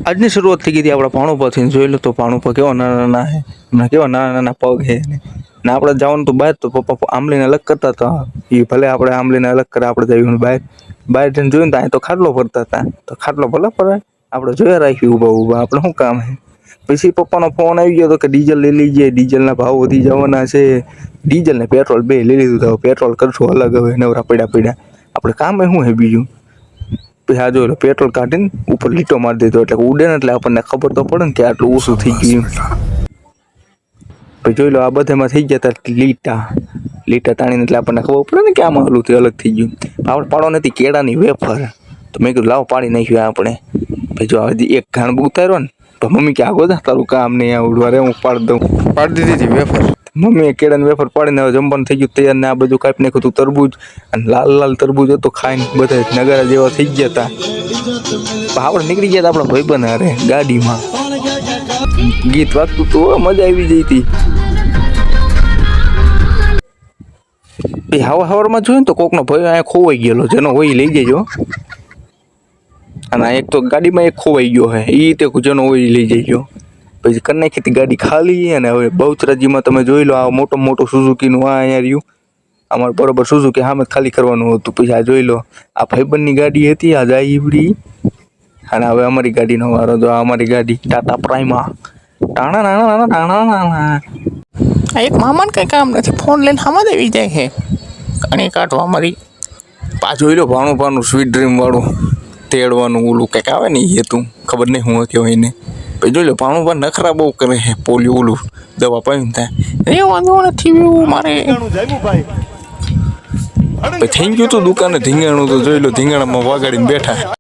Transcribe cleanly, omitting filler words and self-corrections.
આજની શરૂઆત થઈ ગઈ હતી આપણા ભાણું પરથી. જોઈ લો તો ભાણું પર કેવા નાના નાના હે, હમણાં કેવા નાના નાના પગ હે ને આપણે જવાનું તો બહાર તો પપ્પા આંબલીને અલગ કરતા હતા. એ ભલે આપણે આંબલીને અલગ કરે, આપણે જઈએ બહાર બહાર જઈને જોયું ને તો ખાટલો ભરતા હતા. તો ખાટલો ભલે ભરાય, આપણે જોયા રાખ્યું ઊભા ઊભા, આપણે શું કામ હે. પછી પપ્પાનો ફોન આવી ગયો તો કે ડીઝલ લઈ લીજીએ, ડીઝલના ભાવ વધી જવાના છે. ડીઝલ ને પેટ્રોલ બે લઈ લીધું તો પેટ્રોલ કરશું અલગ, હવે નવરા પડ્યા પડ્યા આપણે કામ શું હે બીજું. પછી આ જોઈ લો પેટ્રોલ કાઢીને ઉપર લીટો મારી દીધો, એટલે ઉડે ને એટલે આપણને ખબર તો પડે ને કે આટલું ઓછું થઈ ગયું. પછી જોઈ લો આ બધામાં થઈ ગયા હતા લીટા તાણીને, એટલે આપણને ખબર પડે ને કે આમાં ઓલું અલગ થઈ ગયું. આપણે પાડો નથી કેળાની વેફર, તો મેં કીધું લાવો પાડી નાખ્યું આપણે. પછી જો એક ઘાણ ઉતાર્યો ને તો મમ્મી કે આગો જા, તારું કામ નહીં આવડું, અરે હું પાડી દઉં. પાડી દીધી હતી વેફર. મમ્મીએ કેળાની વેફર પાડીને હવે જમવાનું થઈ ગયું તૈયાર ને આ બધું કાપી નાખ્યું હતું તરબૂજ, અને લાલ લાલ તરબૂજ હતો, ખાઈને બધા નગારા જેવા થઈ ગયા હતા. આપણે નીકળી ગયા હતા આપણા ભાઈબંધ હારે ગાડીમાં, ગીત વાગતું હતું, મજા આવી જઈ હતી. હવા હવારમાં જોયું ને તો કોકનો ભાઈ અહીંયા ખોવાઈ ગયેલો, જેનો હોય લઈ જજો. અને એક તો ગાડીમાં એક ખોવાઈ ગયો હે, એ તે જેનો હોય લઈ જજો. પછી કરી નાખી હતી ગાડી ખાલી. અને હવે બહુચરાજીમાં તમે જોઈ લો આ મોટો સુઝુકીનું આ અહીંયા રહ્યું, અમારે બરોબર સુઝુકી સામે ખાલી કરવાનું હતું. પછી આ જોઈ લો આ ભાઈબંધની ગાડી હતી, આ જાય ઈવડી. અને હવે અમારી ગાડીનો વારો, જો આ અમારી ગાડી ટાટા પ્રાઇમા. ટાણા નાના નાના ટાણા નાના. આ એક મામાને કંઈ કામ નથી, ફોન લઈને સામાં આવી જાય છે ઘણી કાઢવા અમારી. પા જોઈ લો ભાણું સ્વીટ ડ્રીમ વાળું તેડવાનું ઓલું કંઈક આવે ને એ તું ખબર નહીં હું કહેવાય ને. પછી જોઈ લો ભાણું પણ નખરા બહુ કરે છે, પોલિયો ઓલું દવા પાયું ત્યાં એ વાંધો નથી એવું મારે. પછી થઈ ગયું તું દુકાને ધીંગાણું, તો જોઈ લો ધીંગાણામાં વાગાડીને બેઠા.